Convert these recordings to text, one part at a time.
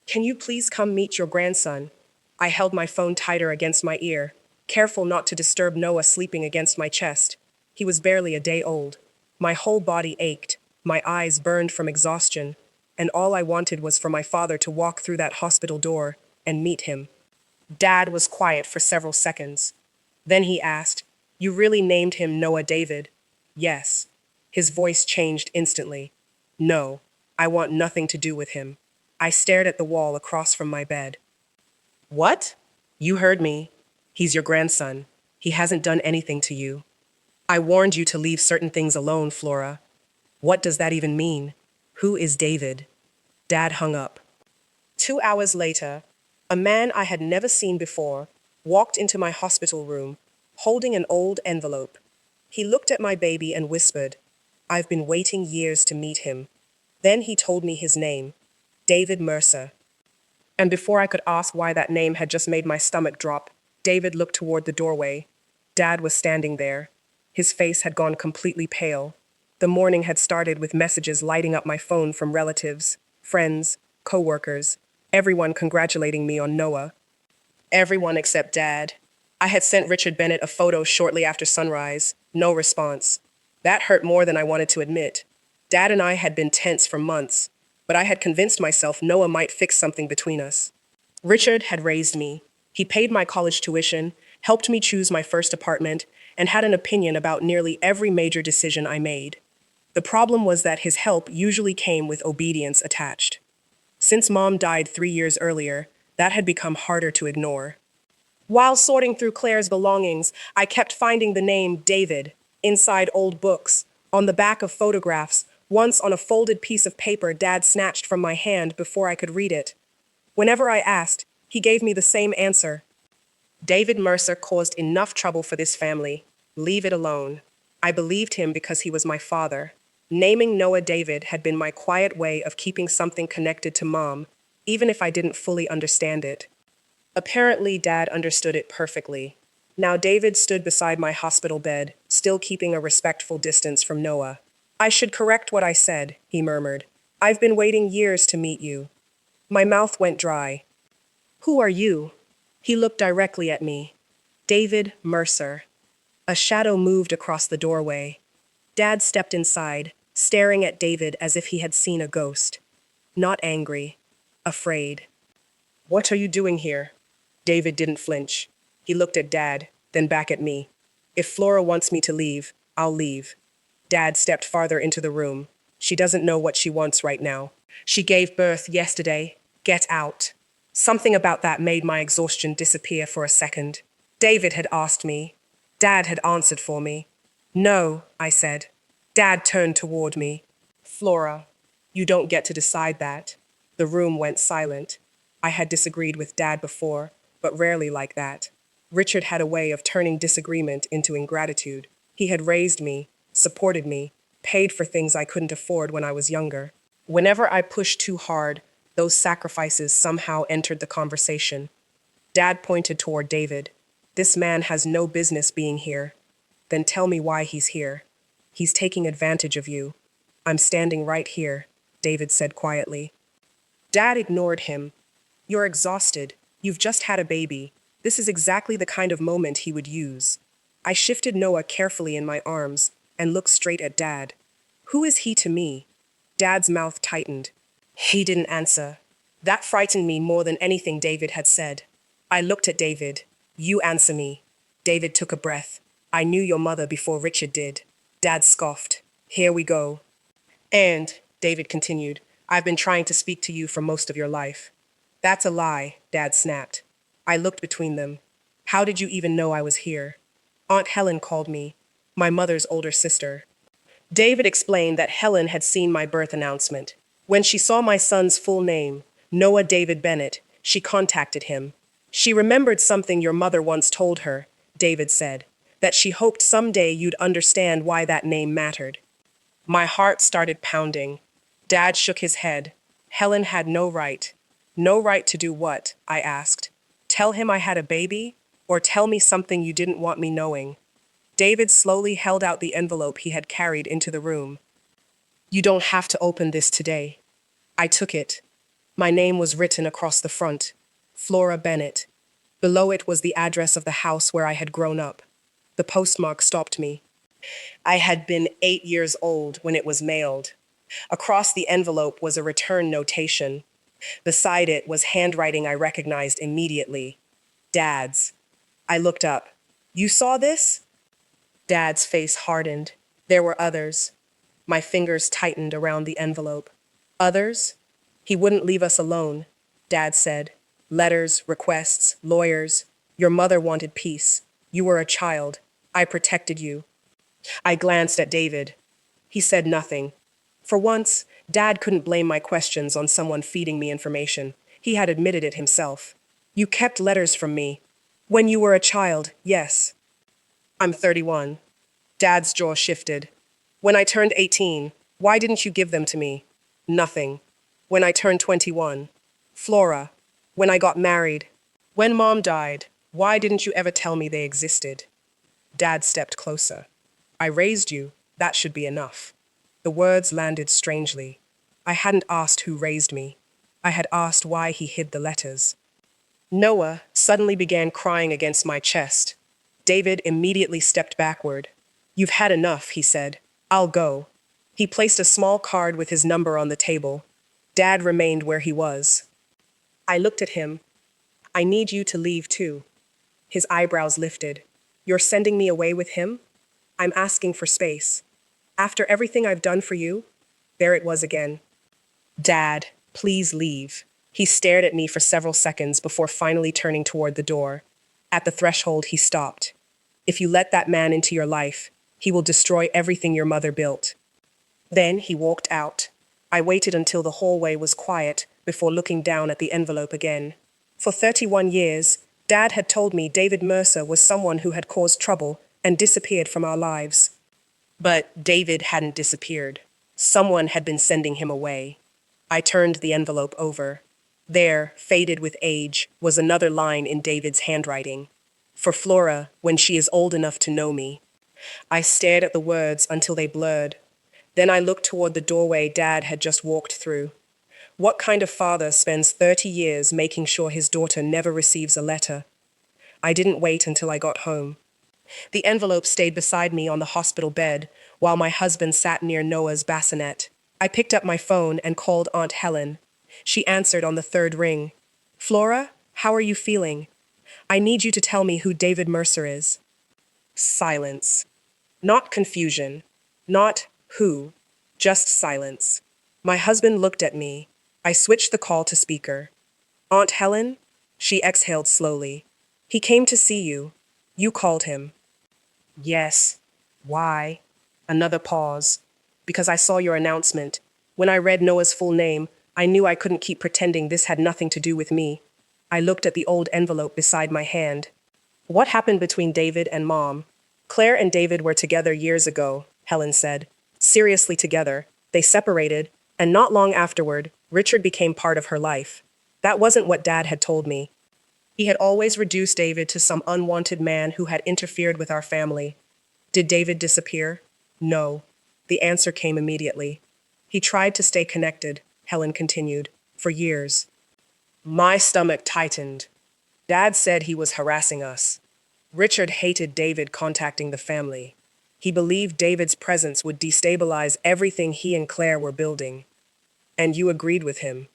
Can you please come meet your grandson? I held my phone tighter against my ear, careful not to disturb Noah sleeping against my chest. He was barely a day old. My whole body ached, my eyes burned from exhaustion, and all I wanted was for my father to walk through that hospital door and meet him. Dad was quiet for several seconds. Then he asked, "You really named him Noah David?" "Yes." His voice changed instantly. "No, I want nothing to do with him." I stared at the wall across from my bed. "What?" "You heard me. He's your grandson. He hasn't done anything to you. I warned you to leave certain things alone, Flora." "What does that even mean? Who is David?" Dad hung up. 2 hours later, a man I had never seen before walked into my hospital room, holding an old envelope. He looked at my baby and whispered, "I've been waiting years to meet him." Then he told me his name, David Mercer. And before I could ask why that name had just made my stomach drop, David looked toward the doorway. Dad was standing there. His face had gone completely pale. The morning had started with messages lighting up my phone from relatives, friends, co-workers, everyone congratulating me on Noah. Everyone except Dad. I had sent Richard Bennett a photo shortly after sunrise. No response. That hurt more than I wanted to admit. Dad and I had been tense for months, but I had convinced myself Noah might fix something between us. Richard had raised me. He paid my college tuition, helped me choose my first apartment, and had an opinion about nearly every major decision I made. The problem was that his help usually came with obedience attached. Since Mom died 3 years earlier, that had become harder to ignore. While sorting through Claire's belongings, I kept finding the name David inside old books, on the back of photographs, once on a folded piece of paper Dad snatched from my hand before I could read it. Whenever I asked, he gave me the same answer. "David Mercer caused enough trouble for this family. Leave it alone." I believed him because he was my father. Naming Noah David had been my quiet way of keeping something connected to Mom, even if I didn't fully understand it. Apparently, Dad understood it perfectly. Now David stood beside my hospital bed, still keeping a respectful distance from Noah. "I should correct what I said," he murmured. "I've been waiting years to meet you." My mouth went dry. "Who are you?" He looked directly at me. "David Mercer." A shadow moved across the doorway. Dad stepped inside, staring at David as if he had seen a ghost. Not angry, afraid. "What are you doing here?" David didn't flinch. He looked at Dad, then back at me. "If Flora wants me to leave, I'll leave." Dad stepped farther into the room. "She doesn't know what she wants right now. She gave birth yesterday. Get out." Something about that made my exhaustion disappear for a second. David had asked me. Dad had answered for me. "No," I said. Dad turned toward me. "Flora, you don't get to decide that." The room went silent. I had disagreed with Dad before, but rarely like that. Richard had a way of turning disagreement into ingratitude. He had raised me, supported me, paid for things I couldn't afford when I was younger. Whenever I pushed too hard, those sacrifices somehow entered the conversation. Dad pointed toward David. "This man has no business being here." "Then tell me why he's here." "He's taking advantage of you." "I'm standing right here," David said quietly. Dad ignored him. "You're exhausted. You've just had a baby. This is exactly the kind of moment he would use." I shifted Noah carefully in my arms and looked straight at Dad. "Who is he to me?" Dad's mouth tightened. He didn't answer. That frightened me more than anything David had said. I looked at David. "You answer me." David took a breath. "I knew your mother before Richard did." Dad scoffed. "Here we go." "And," David continued, "I've been trying to speak to you for most of your life." "That's a lie," Dad snapped. I looked between them. "How did you even know I was here?" "Aunt Helen called me. My mother's older sister." David explained that Helen had seen my birth announcement. When she saw my son's full name, Noah David Bennett, she contacted him. "She remembered something your mother once told her," David said, "that she hoped someday you'd understand why that name mattered." My heart started pounding. Dad shook his head. "Helen had no right." "No right to do what?" I asked. "Tell him I had a baby? Or tell me something you didn't want me knowing?" David slowly held out the envelope he had carried into the room. "You don't have to open this today." I took it. My name was written across the front, Flora Bennett. Below it was the address of the house where I had grown up. The postmark stopped me. I had been 8 years old when it was mailed. Across the envelope was a return notation. Beside it was handwriting I recognized immediately. Dad's. I looked up. You saw this? Dad's face hardened. There were others. My fingers tightened around the envelope. Others? He wouldn't leave us alone, Dad said. Letters, requests, lawyers. Your mother wanted peace. You were a child. I protected you. I glanced at David. He said nothing. For once, Dad couldn't blame my questions on someone feeding me information. He had admitted it himself. You kept letters from me. When you were a child, yes. I'm 31. Dad's jaw shifted. When I turned 18, why didn't you give them to me? Nothing. When I turned 21. Flora. When I got married. When Mom died, why didn't you ever tell me they existed? Dad stepped closer. I raised you. That should be enough. The words landed strangely. I hadn't asked who raised me. I had asked why he hid the letters. Noah suddenly began crying against my chest. David immediately stepped backward. You've had enough, he said. I'll go. He placed a small card with his number on the table. Dad remained where he was. I looked at him. I need you to leave too. His eyebrows lifted. You're sending me away with him? I'm asking for space. After everything I've done for you? There it was again. Dad, please leave. He stared at me for several seconds before finally turning toward the door. At the threshold, he stopped. If you let that man into your life, he will destroy everything your mother built. Then he walked out. I waited until the hallway was quiet before looking down at the envelope again. For 31 years, Dad had told me David Mercer was someone who had caused trouble and disappeared from our lives. But David hadn't disappeared. Someone had been sending him away. I turned the envelope over. There, faded with age, was another line in David's handwriting. For Flora, when she is old enough to know me. I stared at the words until they blurred. Then I looked toward the doorway Dad had just walked through. What kind of father spends 30 years making sure his daughter never receives a letter? I didn't wait until I got home. The envelope stayed beside me on the hospital bed while my husband sat near Noah's bassinet. I picked up my phone and called Aunt Helen. She answered on the third ring. Flora, how are you feeling? I need you to tell me who David Mercer is. Silence. Not confusion. Not who. Just silence. My husband looked at me. I switched the call to speaker. Aunt Helen? She exhaled slowly. He came to see you. You called him. Yes. Why? Another pause. Because I saw your announcement. When I read Noah's full name, I knew I couldn't keep pretending this had nothing to do with me. I looked at the old envelope beside my hand. What happened between David and Mom? Claire and David were together years ago, Helen said. Seriously together. They separated, and not long afterward, Richard became part of her life. That wasn't what Dad had told me. He had always reduced David to some unwanted man who had interfered with our family. Did David disappear? No. The answer came immediately. He tried to stay connected, Helen continued, for years. My stomach tightened. Dad said he was harassing us. Richard hated David contacting the family. He believed David's presence would destabilize everything he and Claire were building. And you agreed with him.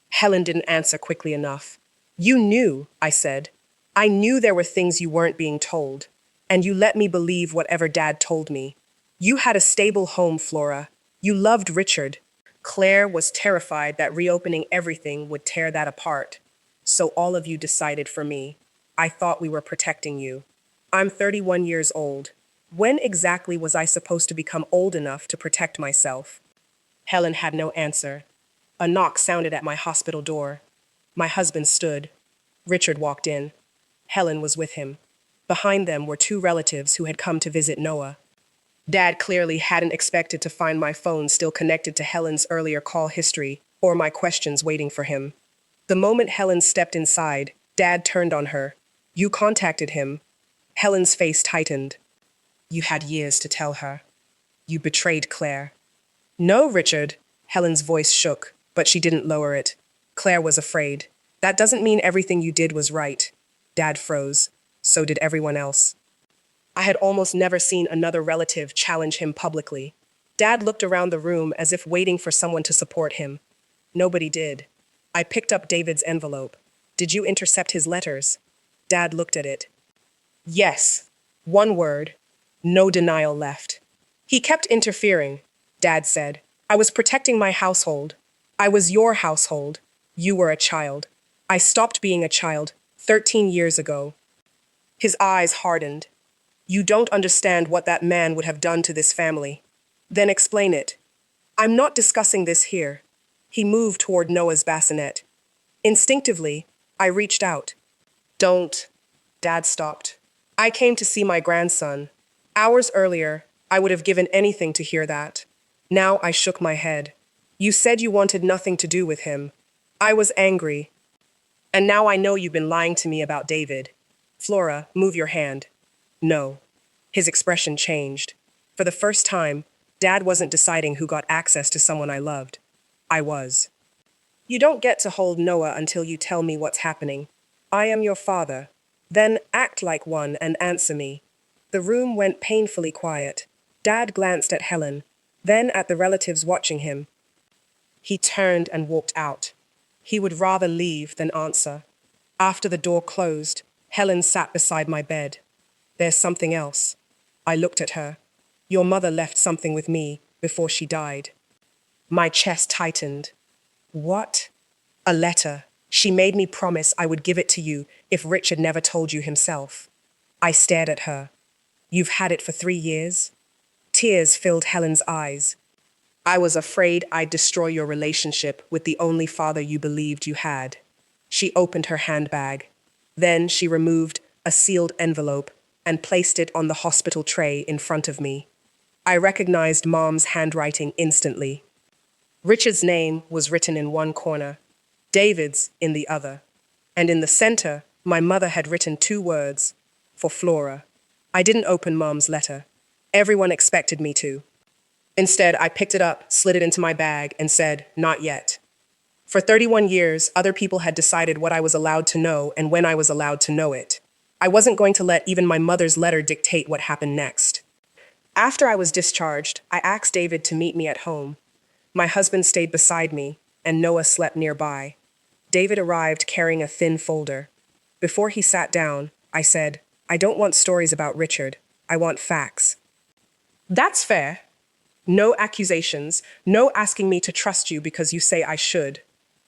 Helen didn't answer quickly enough. You knew, I said. I knew there were things you weren't being told. And you let me believe whatever Dad told me. You had a stable home, Flora. You loved Richard. Claire was terrified that reopening everything would tear that apart. So all of you decided for me. I thought we were protecting you. I'm 31 years old. When exactly was I supposed to become old enough to protect myself? Helen had no answer. A knock sounded at my hospital door. My husband stood. Richard walked in. Helen was with him. Behind them were two relatives who had come to visit Noah. Dad clearly hadn't expected to find my phone still connected to Helen's earlier call history or my questions waiting for him. The moment Helen stepped inside, Dad turned on her. You contacted him. Helen's face tightened. You had years to tell her. You betrayed Claire. No, Richard. Helen's voice shook, but she didn't lower it. Claire was afraid. That doesn't mean everything you did was right. Dad froze. So did everyone else. I had almost never seen another relative challenge him publicly. Dad looked around the room as if waiting for someone to support him. Nobody did. I picked up David's envelope. Did you intercept his letters? Dad looked at it. Yes. One word. No denial left. He kept interfering, Dad said. I was protecting my household. I was your household. You were a child. I stopped being a child 13 years ago. His eyes hardened. You don't understand what that man would have done to this family. Then explain it. I'm not discussing this here. He moved toward Noah's bassinet. Instinctively, I reached out. Don't. Dad stopped. I came to see my grandson. Hours earlier, I would have given anything to hear that. Now I shook my head. You said you wanted nothing to do with him. I was angry. And now I know you've been lying to me about David. Flora, move your hand. No. His expression changed. For the first time, Dad wasn't deciding who got access to someone I loved. I was. You don't get to hold Noah until you tell me what's happening. I am your father. Then act like one and answer me. The room went painfully quiet. Dad glanced at Helen, then at the relatives watching him. He turned and walked out. He would rather leave than answer. After the door closed, Helen sat beside my bed. There's something else. I looked at her. Your mother left something with me before she died. My chest tightened. What? A letter. She made me promise I would give it to you if Richard never told you himself. I stared at her. You've had it for 3 years? Tears filled Helen's eyes. I was afraid I'd destroy your relationship with the only father you believed you had. She opened her handbag. Then she removed a sealed envelope and placed it on the hospital tray in front of me. I recognized Mom's handwriting instantly. Richard's name was written in one corner, David's in the other. And in the center, my mother had written 2 words, for Flora. I didn't open Mom's letter. Everyone expected me to. Instead, I picked it up, slid it into my bag, and said, not yet. For 31 years, other people had decided what I was allowed to know and when I was allowed to know it. I wasn't going to let even my mother's letter dictate what happened next. After I was discharged, I asked David to meet me at home. My husband stayed beside me, and Noah slept nearby. David arrived carrying a thin folder. Before he sat down, I said, I don't want stories about Richard. I want facts. That's fair. No accusations, no asking me to trust you because you say I should.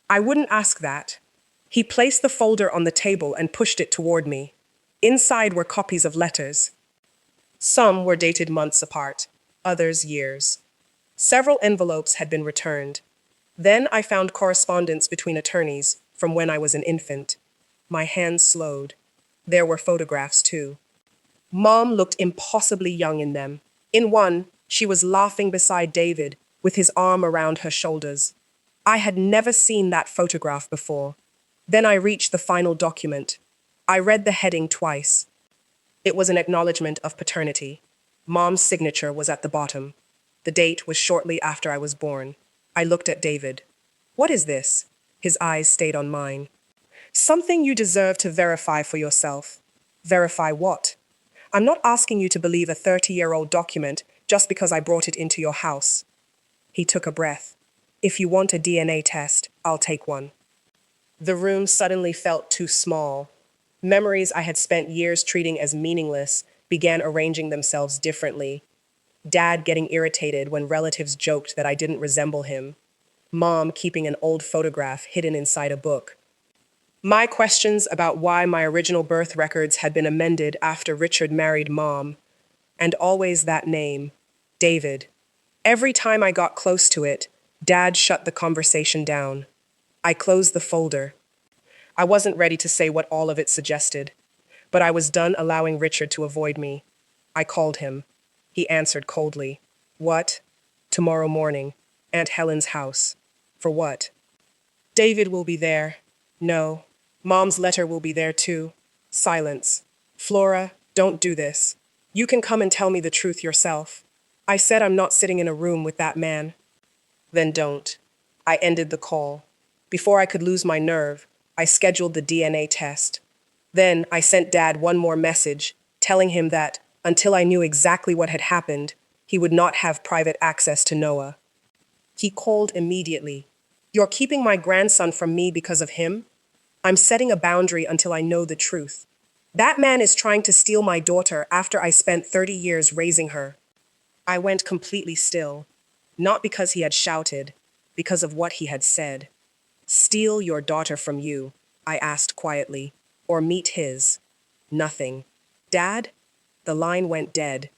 I wouldn't ask that. He placed the folder on the table and pushed it toward me. Inside were copies of letters. Some were dated months apart, others years. Several envelopes had been returned. Then I found correspondence between attorneys from when I was an infant. My hands slowed. There were photographs, too. Mom looked impossibly young in them. In one, she was laughing beside David, with his arm around her shoulders. I had never seen that photograph before. Then I reached the final document. I read the heading twice. It was an acknowledgement of paternity. Mom's signature was at the bottom. The date was shortly after I was born. I looked at David. What is this? His eyes stayed on mine. Something you deserve to verify for yourself. Verify what? I'm not asking you to believe a 30-year-old document just because I brought it into your house. He took a breath. If you want a DNA test, I'll take one. The room suddenly felt too small. Memories I had spent years treating as meaningless began arranging themselves differently. Dad getting irritated when relatives joked that I didn't resemble him. Mom keeping an old photograph hidden inside a book. My questions about why my original birth records had been amended after Richard married Mom. And always that name, David. Every time I got close to it, Dad shut the conversation down. I closed the folder. I wasn't ready to say what all of it suggested, but I was done allowing Richard to avoid me. I called him. He answered coldly. What? Tomorrow morning. Aunt Helen's house. For what? David will be there. No. Mom's letter will be there too. Silence. Flora, don't do this. You can come and tell me the truth yourself. I said I'm not sitting in a room with that man. Then don't. I ended the call. Before I could lose my nerve, I scheduled the DNA test. Then I sent Dad one more message, telling him that, until I knew exactly what had happened, he would not have private access to Noah. He called immediately. "You're keeping my grandson from me because of him? I'm setting a boundary until I know the truth. That man is trying to steal my daughter after I spent 30 years raising her." I went completely still, not because he had shouted, because of what he had said. "Steal your daughter from you," I asked quietly, "or meet his?" Nothing. "Dad?" The line went dead.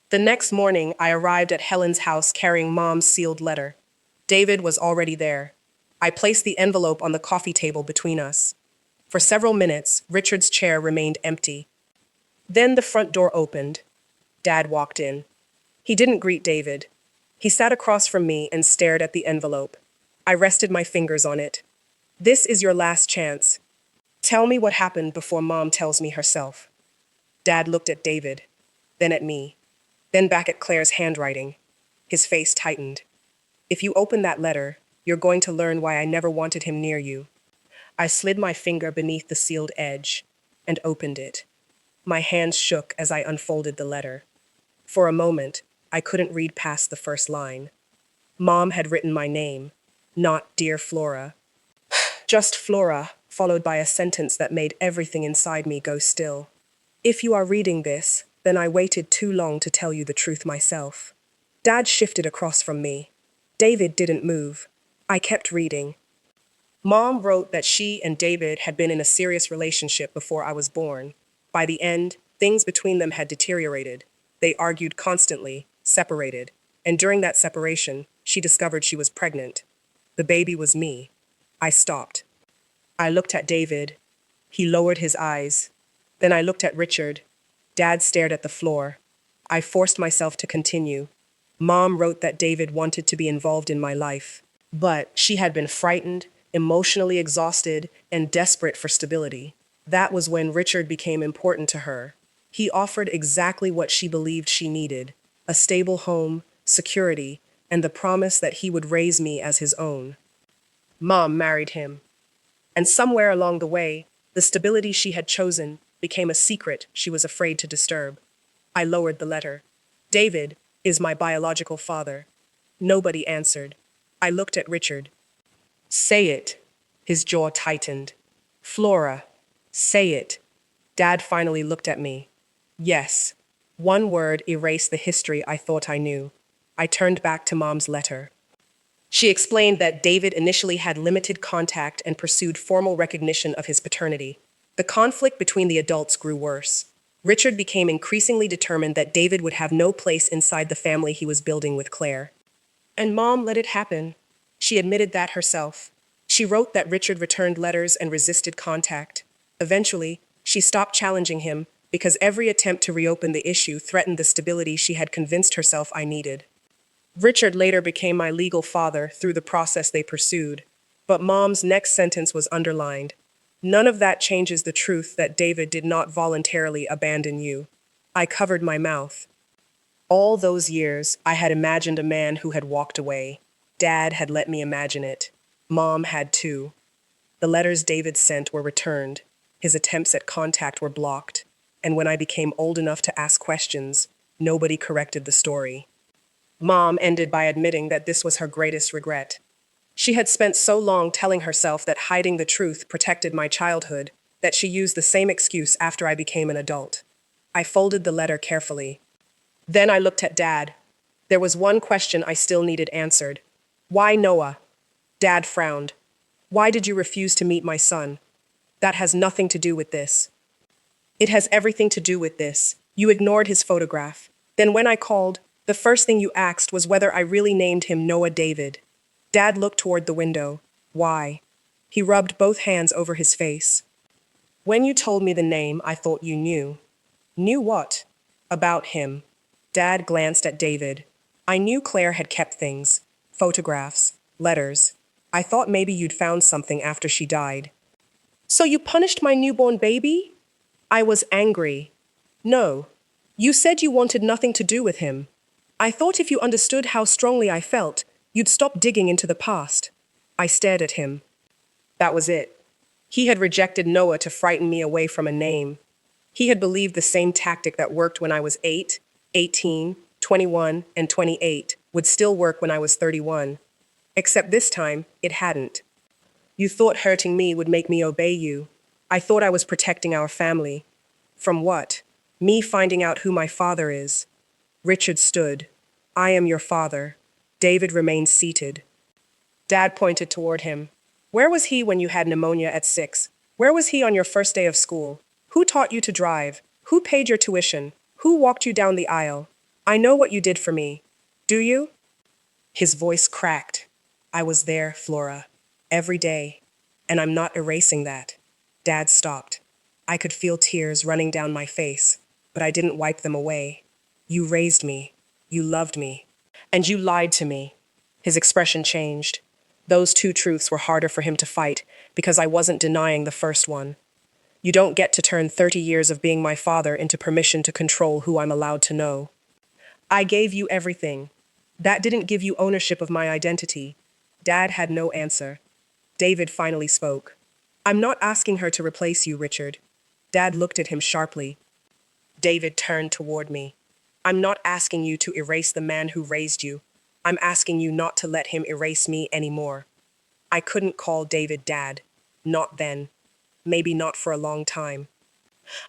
The next morning, I arrived at Helen's house carrying Mom's sealed letter. David was already there. I placed the envelope on the coffee table between us. For several minutes, Richard's chair remained empty. Then the front door opened. Dad walked in. He didn't greet David. He sat across from me and stared at the envelope. I rested my fingers on it. "This is your last chance. Tell me what happened before Mom tells me herself." Dad looked at David, then at me, then back at Claire's handwriting. His face tightened. "If you open that letter, you're going to learn why I never wanted him near you." I slid my finger beneath the sealed edge and opened it. My hands shook as I unfolded the letter. For a moment, I couldn't read past the first line. Mom had written my name, not "Dear Flora." Just Flora, followed by a sentence that made everything inside me go still. "If you are reading this, then I waited too long to tell you the truth myself." Dad shifted across from me. David didn't move. I kept reading. Mom wrote that she and David had been in a serious relationship before I was born. By the end, things between them had deteriorated. They argued constantly, separated, and during that separation, she discovered she was pregnant. The baby was me. I stopped. I looked at David. He lowered his eyes. Then I looked at Richard. Dad stared at the floor. I forced myself to continue. Mom wrote that David wanted to be involved in my life, but she had been frightened, emotionally exhausted, and desperate for stability. That was when Richard became important to her. He offered exactly what she believed she needed: a stable home, security, and the promise that he would raise me as his own. Mom married him. And somewhere along the way, the stability she had chosen became a secret she was afraid to disturb. I lowered the letter. "David is my biological father." Nobody answered. I looked at Richard. "Say it." His jaw tightened. "Flora, say it." Dad finally looked at me. Yes. One word erased the history I thought I knew. I turned back to Mom's letter. She explained that David initially had limited contact and pursued formal recognition of his paternity. The conflict between the adults grew worse. Richard became increasingly determined that David would have no place inside the family he was building with Claire. And Mom let it happen. She admitted that herself. She wrote that Richard returned letters and resisted contact. Eventually, she stopped challenging him because every attempt to reopen the issue threatened the stability she had convinced herself I needed. Richard later became my legal father through the process they pursued, but Mom's next sentence was underlined. "None of that changes the truth that David did not voluntarily abandon you." I covered my mouth. All those years, I had imagined a man who had walked away. Dad had let me imagine it. Mom had too. The letters David sent were returned. His attempts at contact were blocked. And when I became old enough to ask questions, nobody corrected the story. Mom ended by admitting that this was her greatest regret. She had spent so long telling herself that hiding the truth protected my childhood that she used the same excuse after I became an adult. I folded the letter carefully. Then I looked at Dad. There was one question I still needed answered. "Why Noah?" Dad frowned. "Why did you refuse to meet my son?" "That has nothing to do with this." "It has everything to do with this. You ignored his photograph. Then when I called, the first thing you asked was whether I really named him Noah David." Dad looked toward the window. "Why?" He rubbed both hands over his face. "When you told me the name, I thought you knew." "Knew what?" "About him." Dad glanced at David. "I knew Claire had kept things. Photographs, letters. I thought maybe you'd found something after she died." "So you punished my newborn baby?" I was angry. "No. You said you wanted nothing to do with him. I thought if you understood how strongly I felt, you'd stop digging into the past." I stared at him. That was it. He had rejected Noah to frighten me away from a name. He had believed the same tactic that worked when I was 8, 18, 21, and 28 would still work when I was 31. Except this time, it hadn't. You thought hurting me would make me obey you. I thought I was protecting our family. From what? Me finding out who my father is. Richard stood. I am your father. David remained seated. Dad pointed toward him. Where was he when you had pneumonia at 6? Where was he on your first day of school? Who taught you to drive? Who paid your tuition? Who walked you down the aisle? I know what you did for me. Do you? His voice cracked. I was there, Flora. Every day. And I'm not erasing that. Dad stopped. I could feel tears running down my face, but I didn't wipe them away. You raised me. You loved me. And you lied to me. His expression changed. Those two truths were harder for him to fight because I wasn't denying the first one. You don't get to turn 30 years of being my father into permission to control who I'm allowed to know. I gave you everything. That didn't give you ownership of my identity. Dad had no answer. David finally spoke. I'm not asking her to replace you, Richard. Dad looked at him sharply. David turned toward me. I'm not asking you to erase the man who raised you. I'm asking you not to let him erase me anymore. I couldn't call David Dad. Not then. Maybe not for a long time.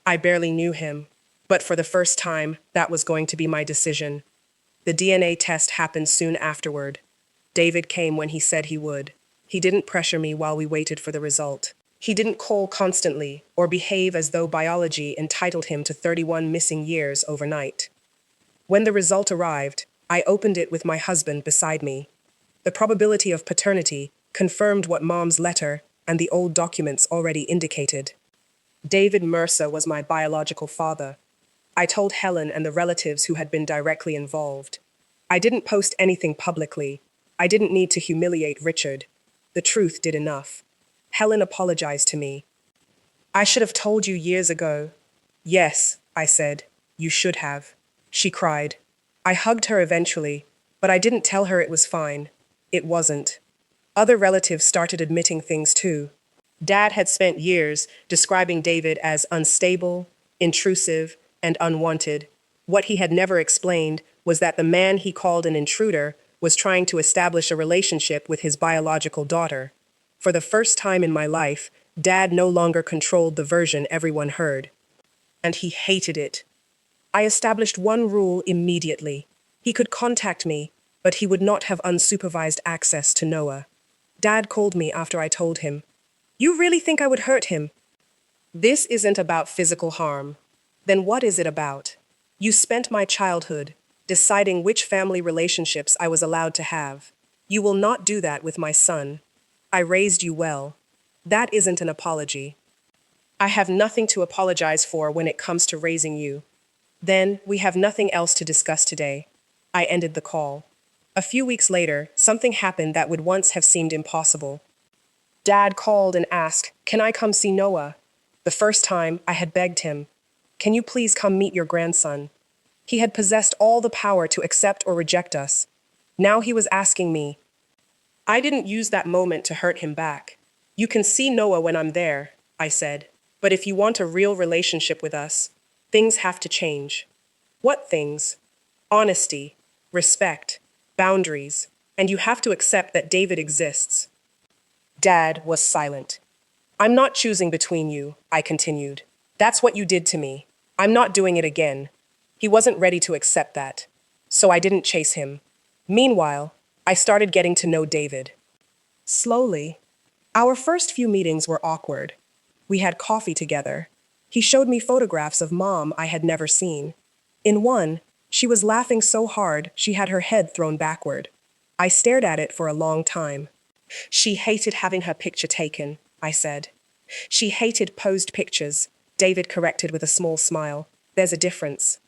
I barely knew him, but for the first time, that was going to be my decision. The DNA test happened soon afterward. David came when he said he would. He didn't pressure me while we waited for the result. He didn't call constantly or behave as though biology entitled him to 31 missing years overnight. When the result arrived, I opened it with my husband beside me. The probability of paternity confirmed what Mom's letter and the old documents already indicated. David Mercer was my biological father. I told Helen and the relatives who had been directly involved. I didn't post anything publicly. I didn't need to humiliate Richard. The truth did enough. Helen apologized to me. I should have told you years ago. Yes, I said. You should have. She cried. I hugged her eventually, but I didn't tell her it was fine. It wasn't. Other relatives started admitting things too. Dad had spent years describing David as unstable, intrusive, and unwanted. What he had never explained was that the man he called an intruder was trying to establish a relationship with his biological daughter. For the first time in my life, Dad no longer controlled the version everyone heard. And he hated it. I established one rule immediately. He could contact me, but he would not have unsupervised access to Noah. Dad called me after I told him. You really think I would hurt him? This isn't about physical harm. Then what is it about? You spent my childhood deciding which family relationships I was allowed to have. You will not do that with my son. I raised you well. That isn't an apology. I have nothing to apologize for when it comes to raising you. Then, we have nothing else to discuss today. I ended the call. A few weeks later, something happened that would once have seemed impossible. Dad called and asked, "Can I come see Noah?" The first time, I had begged him, "Can you please come meet your grandson?" He had possessed all the power to accept or reject us. Now he was asking me. I didn't use that moment to hurt him back. You can see Noah when I'm there, I said. But if you want a real relationship with us, things have to change. What things? Honesty, respect, boundaries, and you have to accept that David exists. Dad was silent. I'm not choosing between you, I continued. That's what you did to me. I'm not doing it again. He wasn't ready to accept that, so I didn't chase him. Meanwhile, I started getting to know David. Slowly. Our first few meetings were awkward. We had coffee together. He showed me photographs of Mom I had never seen. In one, she was laughing so hard she had her head thrown backward. I stared at it for a long time. She hated having her picture taken, I said. She hated posed pictures, David corrected with a small smile. There's a difference.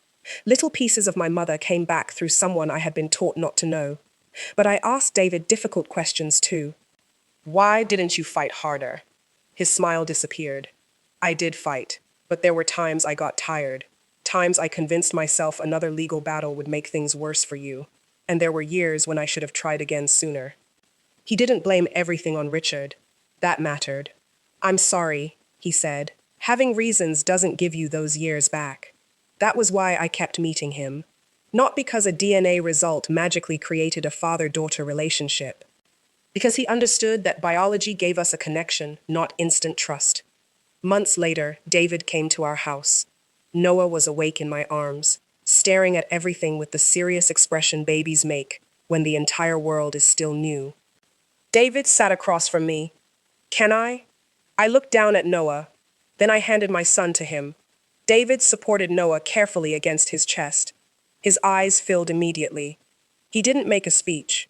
Little pieces of my mother came back through someone I had been taught not to know. But I asked David difficult questions too. Why didn't you fight harder? His smile disappeared. I did fight, but there were times I got tired. Times I convinced myself another legal battle would make things worse for you. And there were years when I should have tried again sooner. He didn't blame everything on Richard. That mattered. I'm sorry, he said. Having reasons doesn't give you those years back. That was why I kept meeting him. Not because a DNA result magically created a father-daughter relationship. Because he understood that biology gave us a connection, not instant trust. Months later, David came to our house. Noah was awake in my arms, staring at everything with the serious expression babies make when the entire world is still new. David sat across from me. Can I? I looked down at Noah. Then I handed my son to him. David supported Noah carefully against his chest. His eyes filled immediately. He didn't make a speech.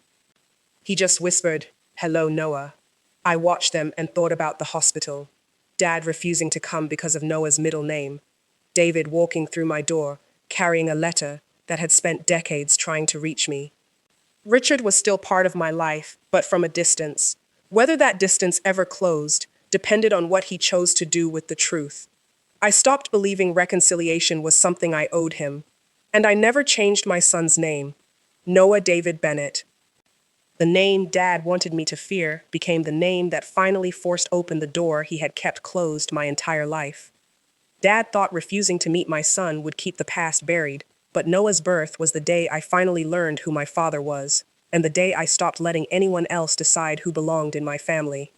He just whispered, "Hello, Noah." I watched them and thought about the hospital. Dad refusing to come because of Noah's middle name. David walking through my door, carrying a letter that had spent decades trying to reach me. Richard was still part of my life, but from a distance. Whether that distance ever closed depended on what he chose to do with the truth. I stopped believing reconciliation was something I owed him, and I never changed my son's name. Noah David Bennett. The name Dad wanted me to fear became the name that finally forced open the door he had kept closed my entire life. Dad thought refusing to meet my son would keep the past buried, but Noah's birth was the day I finally learned who my father was, and the day I stopped letting anyone else decide who belonged in my family.